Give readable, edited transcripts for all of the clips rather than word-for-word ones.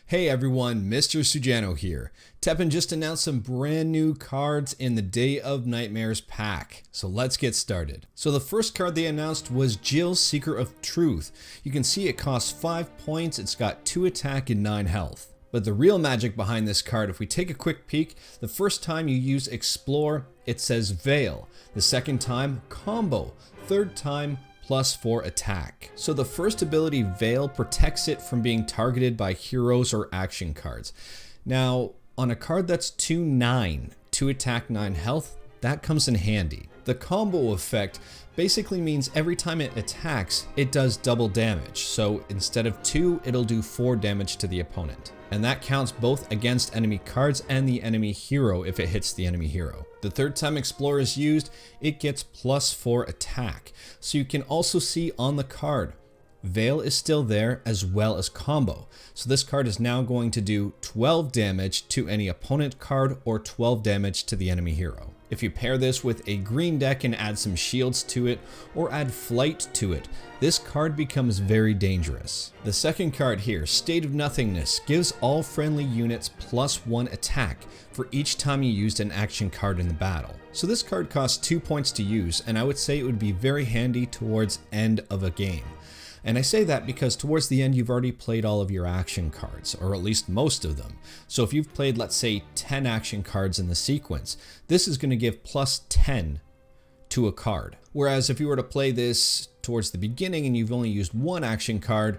Hey everyone, Mr. Sujano here. Teppen just announced some brand new cards in the Day of Nightmares pack, so let's get started. So the first card they announced was Jill's Seeker of Truth. You can see it costs 5 points, it's got 2 attack and 9 health. But the real magic behind this card, if we take a quick peek, the first time you use Explore, it says Vale. The second time, Combo. Third time, +4 attack. So the first ability, Vale, protects it from being targeted by heroes or action cards. Now, on a card that's 2/9, 2 attack, 9 health, that comes in handy. The combo effect basically means every time it attacks, it does double damage. So instead of 2, it'll do 4 damage to the opponent. And that counts both against enemy cards and the enemy hero if it hits the enemy hero. The third time Explore is used, it gets +4 attack. So you can also see on the card, Vale is still there as well as Combo. So this card is now going to do 12 damage to any opponent card or 12 damage to the enemy hero. If you pair this with a green deck and add some shields to it or add flight to it, this card becomes very dangerous. The second card here, State of Nothingness, gives all friendly units +1 attack for each time you used an action card in the battle. So this card costs 2 points to use, and I would say it would be very handy towards end of a game. And I say that because towards the end, you've already played all of your action cards, or at least most of them. So if you've played, let's say, 10 action cards in the sequence, this is going to give +10 to a card. Whereas if you were to play this towards the beginning and you've only used 1 action card,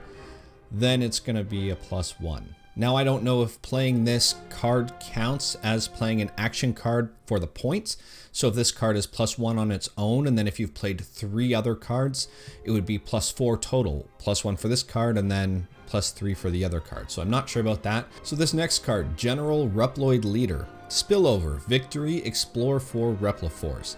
then it's going to be a +1. Now, I don't know if playing this card counts as playing an action card for the points. So if this card is +1 on its own, and then if you've played 3 other cards, it would be +4 total. +1 for this card, and then +3 for the other card. So I'm not sure about that. So this next card, General Reploid Leader. Spillover, Victory, Explore for Repla Force.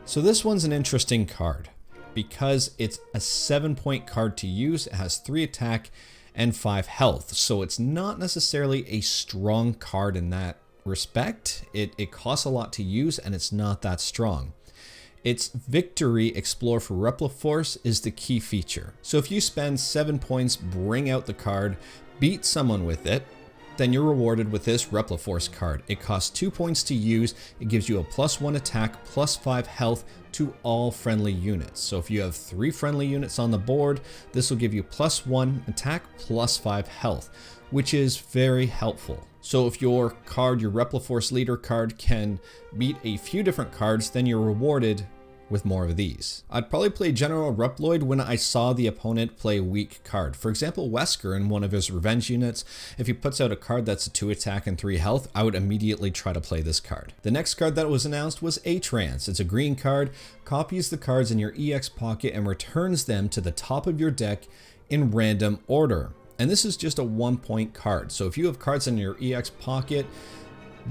So this one's an interesting card because it's a 7-point card to use. It has 3 attack and 5 health. So it's not necessarily a strong card in that respect. It costs a lot to use and it's not that strong. Its Victory, Explore for Repla Force is the key feature. So if you spend 7 points, bring out the card, beat someone with it, then you're rewarded with this Repla Force card. It costs 2 points to use. It gives you a +1 attack, +5 health to all friendly units. So if you have 3 friendly units on the board, this will give you +1 attack, +5 health, which is very helpful. So if your card, your Repla Force Leader card, can beat a few different cards, then you're rewarded with more of these. I'd probably play General Reploid when I saw the opponent play a weak card. For example, Wesker in one of his revenge units, if he puts out a card that's a 2 attack and 3 health, I would immediately try to play this card. The next card that was announced was a Trance. It's a green card, copies the cards in your EX pocket and returns them to the top of your deck in random order. And this is just a 1-point card. So if you have cards in your EX pocket,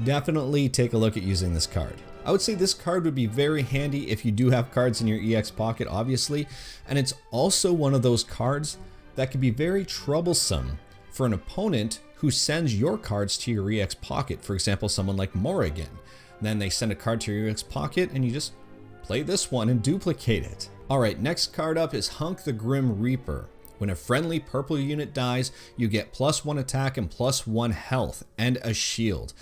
definitely take a look at using this card. I would say this card would be very handy if you do have cards in your EX pocket, obviously, and it's also one of those cards that can be very troublesome for an opponent who sends your cards to your EX pocket. For example, someone like Morrigan. Then they send a card to your EX pocket and you just play this one and duplicate it. Alright, next card up is Hunk the Grim Reaper. When a friendly purple unit dies, you get +1 attack and +1 health and a shield.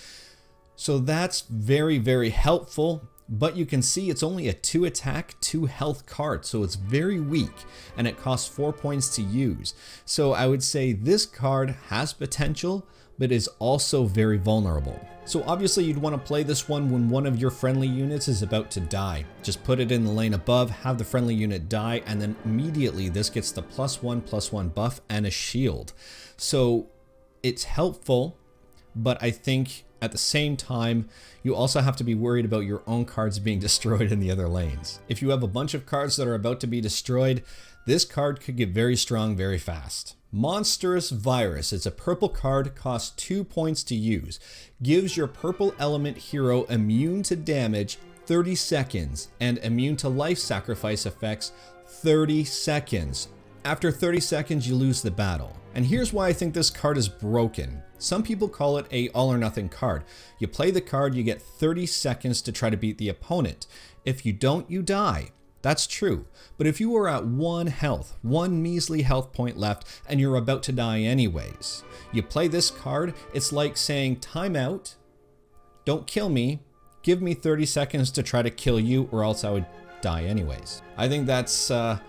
So that's very, very helpful, but you can see it's only a 2 attack, 2 health card, so it's very weak, and it costs 4 points to use. So I would say this card has potential, but is also very vulnerable. So obviously you'd want to play this one when one of your friendly units is about to die. Just put it in the lane above, have the friendly unit die, and then immediately this gets the +1/+1 buff and a shield. So it's helpful, but I think at the same time, you also have to be worried about your own cards being destroyed in the other lanes. If you have a bunch of cards that are about to be destroyed, this card could get very strong very fast. Monsterous Virus. It's a purple card, costs 2 points to use. Gives your purple element hero immune to damage 30 seconds and immune to life sacrifice effects 30 seconds. After 30 seconds, you lose the battle. And here's why I think this card is broken. Some people call it a all or nothing card. You play the card, you get 30 seconds to try to beat the opponent. If you don't, you die. That's true, but if you are at 1 health, 1 measly health point left, and you're about to die anyways, you play this card, it's like saying, time out, don't kill me, give me 30 seconds to try to kill you or else I would die anyways. I think that's a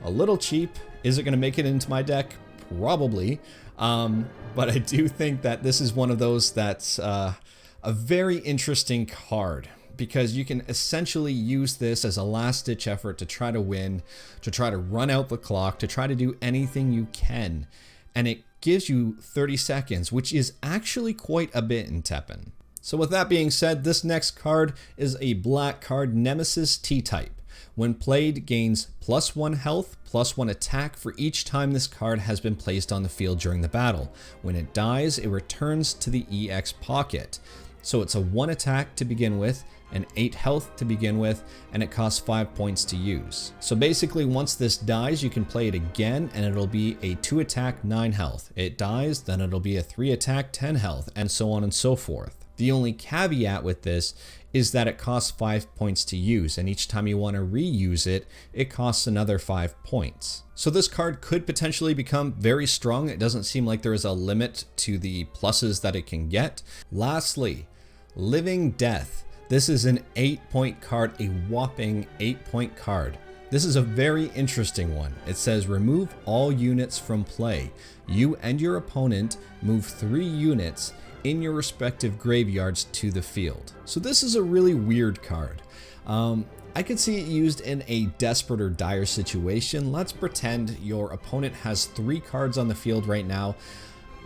little cheap. Is it going to make it into my deck? Probably, but I do think that this is one of those that's a very interesting card, because you can essentially use this as a last-ditch effort to try to win, to try to run out the clock, to try to do anything you can, and it gives you 30 seconds, which is actually quite a bit in Teppen. So with that being said, this next card is a black card, Nemesis TType. When played, gains +1 health, +1 attack for each time this card has been placed on the field during the battle. When it dies, it returns to the EX pocket. So it's a 1 attack to begin with, and 8 health to begin with, and it costs 5 points to use. So basically, once this dies, you can play it again, and it'll be a 2 attack, 9 health. It dies, then it'll be a 3 attack, 10 health, and so on and so forth. The only caveat with this is that it costs 5 points to use, and each time you want to reuse it, it costs another 5 points. So this card could potentially become very strong. It doesn't seem like there is a limit to the pluses that it can get. Lastly, Living Death. This is an 8-point card, a whopping 8-point card. This is a very interesting one. It says remove all units from play. You and your opponent move 3 units in your respective graveyards to the field. So this is a really weird card. I could see it used in a desperate or dire situation. Let's pretend your opponent has 3 cards on the field right now,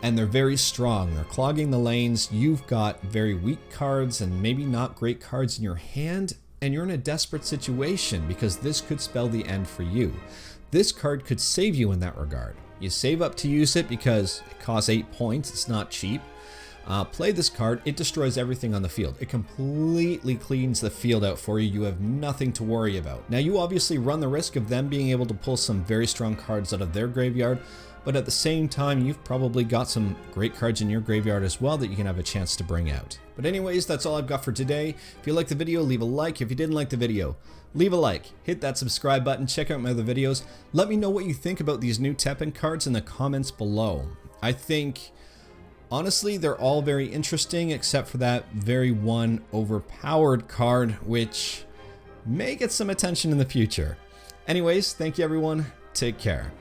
and they're very strong. They're clogging the lanes. You've got very weak cards and maybe not great cards in your hand, and you're in a desperate situation because this could spell the end for you. This card could save you in that regard. You save up to use it because it costs 8 points. It's not cheap. Play this card, it destroys everything on the field. It completely cleans the field out for you. You have nothing to worry about. Now, you obviously run the risk of them being able to pull some very strong cards out of their graveyard, but at the same time, you've probably got some great cards in your graveyard as well that you can have a chance to bring out. But anyways, that's all I've got for today. If you liked the video, leave a like. If you didn't like the video, leave a like. Hit that subscribe button. Check out my other videos. Let me know what you think about these new Teppen cards in the comments below. I think, honestly, they're all very interesting, except for that very one overpowered card, which may get some attention in the future. Anyways, thank you everyone. Take care.